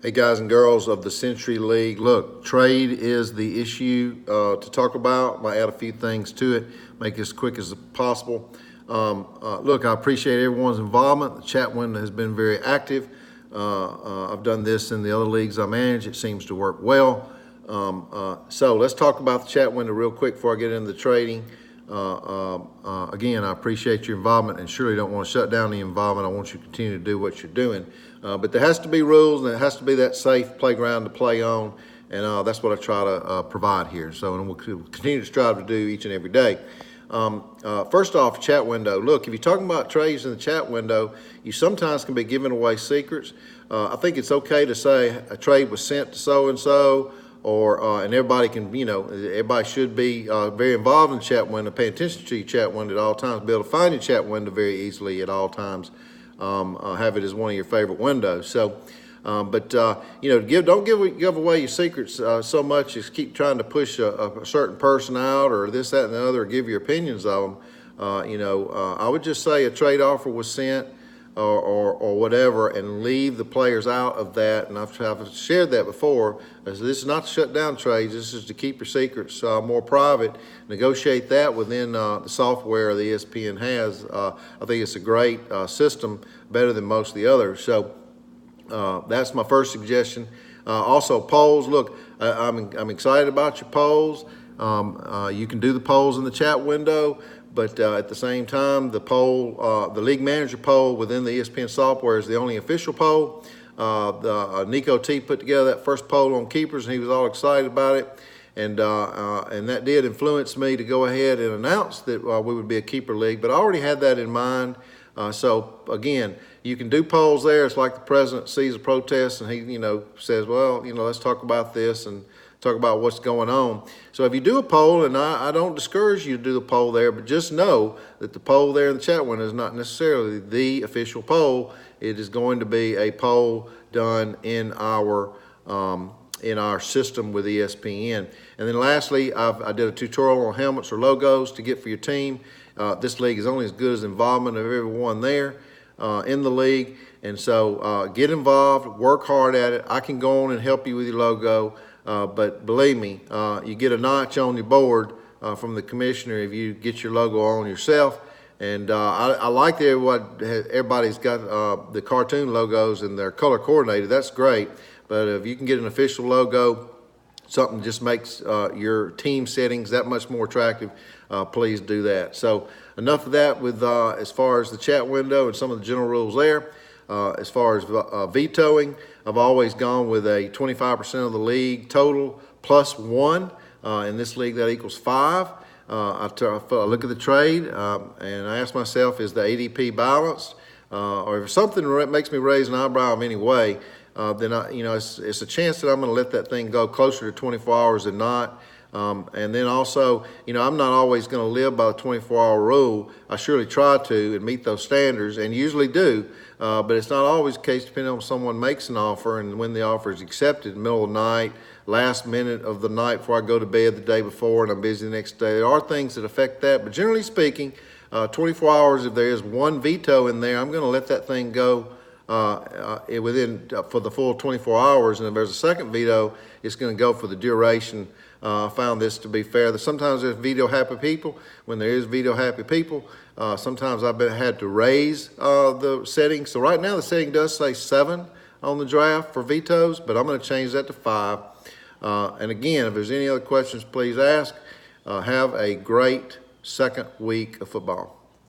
Hey guys and girls of the Century League, look, trade is the issue to talk about. Might add a few things to it, make it as quick as possible. Look, I appreciate everyone's involvement. The chat window has been very active. I've done this in the other leagues I manage. It seems to work well. So let's talk about the chat window real quick before I get into the trading. Again, I appreciate your involvement and surely don't want to shut down the involvement. I want you to continue to do what you're doing. But there has to be rules and it has to be that safe playground to play on. And that's what I try to provide here. So, and we'll continue to strive to do each and every day. First off, chat window. Look, if you're talking about trades in the chat window, you sometimes can be giving away secrets. I think it's okay to say a trade was sent to so-and-so, or and everybody can, everybody should be very involved in the chat window, pay attention to your chat window at all times, be able to find your chat window very easily at all times, have it as one of your favorite windows. So, don't give away your secrets so much as keep trying to push a certain person out or this, that, and the other, or give your opinions of them. I would just say a trade offer was sent, or whatever, and leave the players out of that. And I've shared that before. This is not to shut down trades. This is to keep your secrets more private. Negotiate that within the software the ESPN has. I think it's a great system, better than most of the others. So that's my first suggestion. Also, polls. Look, I'm excited about your polls. You can do the polls in the chat window. But at the same time, the poll, the league manager poll within the ESPN software is the only official poll. Nico T put together that first poll on keepers, and he was all excited about it. And that did influence me to go ahead and announce that we would be a keeper league. But I already had that in mind. So again, you can do polls there. It's like the president sees a protest and he, says, well, let's talk about this and talk about what's going on. So if you do a poll, and I don't discourage you to do the poll there, but just know that the poll there in the chat window is not necessarily the official poll. It is going to be a poll done in our system with ESPN. And then lastly, I did a tutorial on helmets or logos to get for your team. This league is only as good as the involvement of everyone there in the league. And so get involved, work hard at it. I can go on and help you with your logo. But believe me, you get a notch on your board from the commissioner if you get your logo on yourself. And I like that everybody's got the cartoon logos and they're color coordinated. That's great. But if you can get an official logo, something that just makes your team settings that much more attractive, please do that. So enough of that with as far as the chat window and some of the general rules there. As far as vetoing, I've always gone with a 25% of the league total plus one. In this league, that equals 5. I look at the trade and I ask myself, is the ADP balanced? Or if something makes me raise an eyebrow in any way, then it's a chance that I'm going to let that thing go closer to 24 hours than not. And then also, I'm not always going to live by the 24-hour rule. I surely try to and meet those standards and usually do. But it's not always the case depending on when someone makes an offer and when the offer is accepted, middle of the night, last minute of the night before I go to bed the day before and I'm busy the next day. There are things that affect that. But generally speaking, 24 hours, if there is one veto in there, I'm going to let that thing go for the full 24 hours. And if there's a second veto, it's going to go for the duration. I found this to be fair. That sometimes there's veto-happy people. When there is veto-happy people, sometimes I've had to raise the setting. So right now the setting does say 7 on the draft for vetoes, but I'm going to change that to 5. And again, if there's any other questions, please ask. Have a great second week of football.